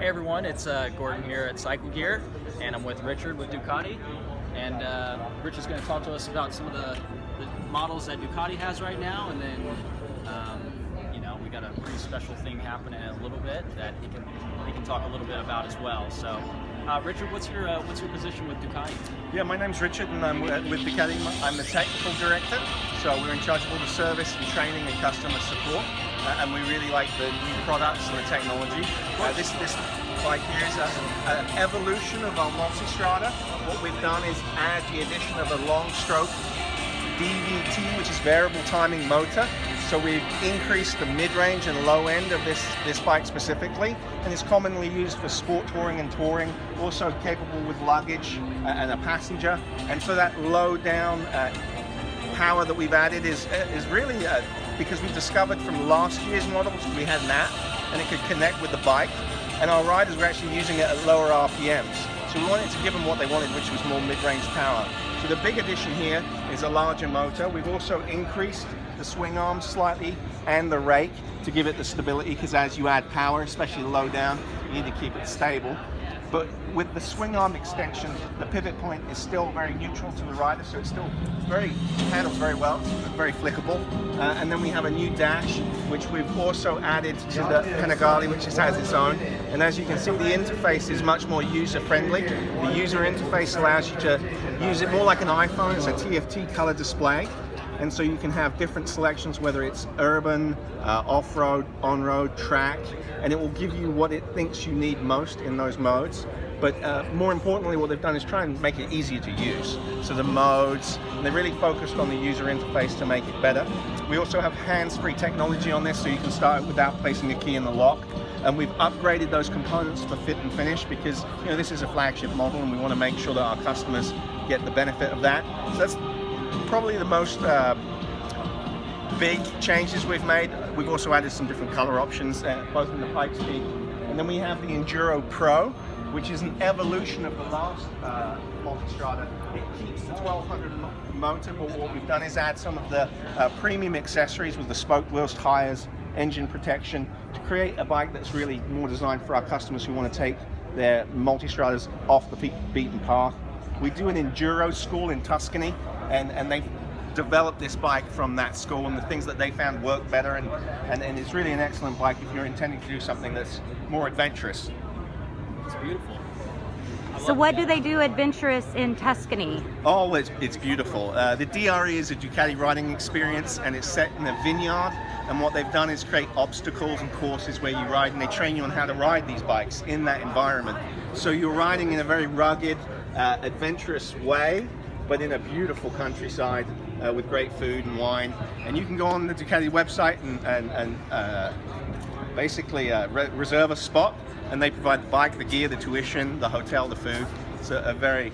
Hey everyone, it's Gordon here at Cycle Gear, and I'm with Richard with Ducati. And Richard's going to talk to us about some of the models that Ducati has right now, and then we got a pretty special thing happening in a little bit that he can talk a little bit about as well. So, Richard, what's your position with Ducati? Yeah, my name's Richard, and I'm with Ducati. I'm the technical director, so we're in charge of all the service and training and customer support. And we really like the new products and the technology. This bike here is an evolution of our Multistrada. What we've done is add the addition of a long stroke DVT, which is variable timing motor. So we've increased the mid-range and low end of this bike specifically, and it's commonly used for sport touring and touring, also capable with luggage and a passenger. And so that low down power that we've added is really because we discovered from last year's models we had an app and it could connect with the bike, and our riders were actually using it at lower RPMs. So we wanted to give them what they wanted, which was more mid-range power. So the big addition here is a larger motor. We've also increased the swing arm slightly and the rake to give it the stability, because as you add power, especially low down, you need to keep it stable. But with the swing arm extension, the pivot point is still very neutral to the rider, so it's still handles very well, very flickable. And then we have a new dash, which we've also added to the Panigale, which has its own. And as you can see, the interface is much more user-friendly. The user interface allows you to use it more like an iPhone. It's a TFT color display. And so you can have different selections, whether it's urban, off-road, on-road, track, and it will give you what it thinks you need most in those modes. But more importantly, what they've done is try and make it easier to use. So the modes, and they're really focused on the user interface to make it better. We also have hands-free technology on this, so you can start it without placing a key in the lock. And we've upgraded those components for fit and finish, because this is a flagship model and we want to make sure that our customers get the benefit of that. So that's probably the most big changes we've made. We've also added some different color options, both in the Pikes Peak. And then we have the Enduro Pro, which is an evolution of the last Multistrada. It keeps the 1200 motor, but what we've done is add some of the premium accessories with the spoke wheels, tires, engine protection, to create a bike that's really more designed for our customers who want to take their Multistradas off the beaten path. We do an Enduro school in Tuscany, and they've developed this bike from that school and the things that they found work better, and it's really an excellent bike if you're intending to do something that's more adventurous. It's beautiful. So what do they do adventurous in Tuscany? Oh, it's beautiful. The DRE is a Ducati riding experience, and it's set in a vineyard, and what they've done is create obstacles and courses where you ride, and they train you on how to ride these bikes in that environment. So you're riding in a very rugged, adventurous way, but in a beautiful countryside with great food and wine. And you can go on the Ducati website and basically reserve a spot, and they provide the bike, the gear, the tuition, the hotel, the food. It's a very,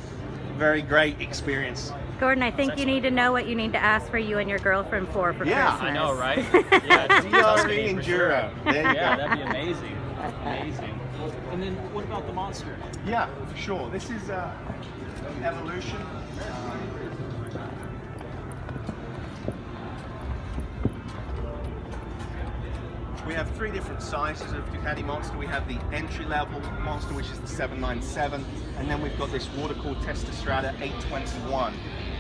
very great experience. Gordon, I think you need to know what you need to ask for you and your girlfriend for Christmas. I know, right? Yeah, DRE Enduro. Yeah, that'd be amazing. Amazing. And then what about the Monster? Yeah, for sure. This is evolution. We have three different sizes of Ducati Monster. We have the entry-level Monster, which is the 797, and then we've got this water-cooled Tft Strada 821.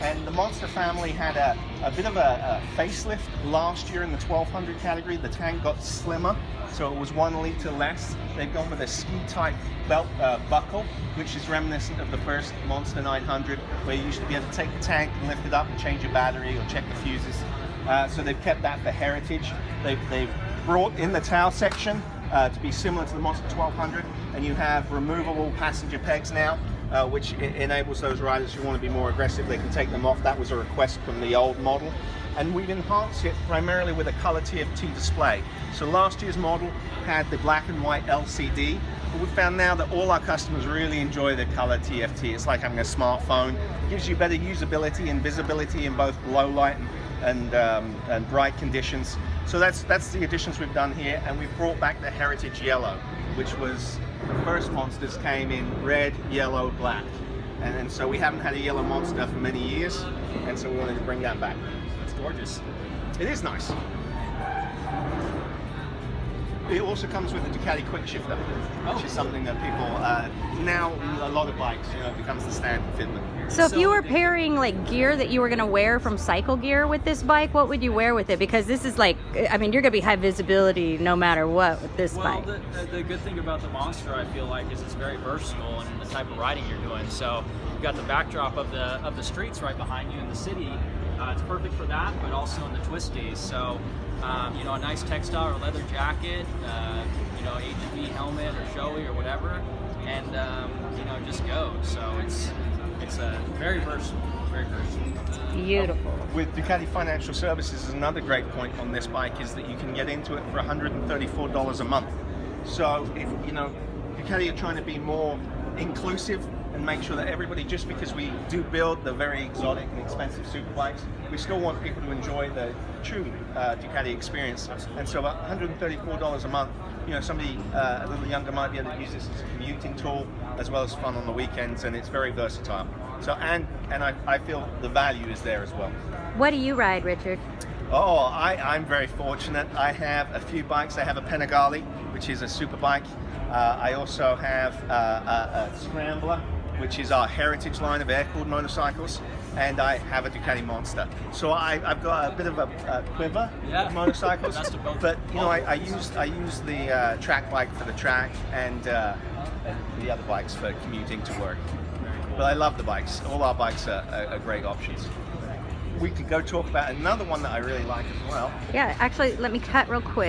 And the Monster family had a bit of a facelift last year in the 1200 category. The tank got slimmer, so it was 1 liter less. They've gone with a ski-type belt buckle, which is reminiscent of the first Monster 900, where you used to be able to take the tank and lift it up and change your battery or check the fuses. So they've kept that for heritage. They've brought in the tail section to be similar to the Monster 1200, and you have removable passenger pegs now, which enables those riders who want to be more aggressive, they can take them off. That was a request from the old model. And we've enhanced it primarily with a color Tft display. So last year's model had the black and white LCD, but we've found now that all our customers really enjoy the color TFT. It's like having a smartphone. It gives you better usability and visibility in both low light and bright conditions. So that's the additions we've done here, and we've brought back the heritage yellow, which was the first Monsters came in red, yellow, black, and so we haven't had a yellow Monster for many years, and so we wanted to bring that back. It's gorgeous. It is nice. It also comes with a Ducati quick shifter, which is something that people now a lot of bikes, it becomes the standard fitment. So if you were pairing like gear that you were going to wear from cycle gear with this bike, what would you wear with it? Because this is like, I mean, you're going to be high visibility no matter what with this bike. Well, the good thing about the Monster, I feel like, is it's very versatile in the type of riding you're doing. So you've got the backdrop of the streets right behind you in the city. It's perfect for that, but also in the twisties. So, a nice textile or leather jacket, AGV helmet or Shoei or whatever, and just go. So it's very versatile, very versatile. Beautiful. With Ducati Financial Services, another great point on this bike is that you can get into it for $134 a month. So, Ducati are trying to be more inclusive and make sure that everybody, just because we do build the very exotic and expensive super bikes, we still want people to enjoy the true Ducati experience. And so $134 a month, somebody a little younger might be able to use this as a commuting tool as well as fun on the weekends, and it's very versatile. So and I feel the value is there as well. What do you ride, Richard? Oh, I'm very fortunate. I have a few bikes. I have a Panigale, which is a super bike. I also have a Scrambler, which is our heritage line of air-cooled motorcycles, and I have a Ducati Monster. So I've got a bit of a quiver of motorcycles, but I use the track bike for the track and the other bikes for commuting to work. But I love the bikes. All our bikes are great options. We could go talk about another one that I really like as well. Yeah, actually, let me cut real quick.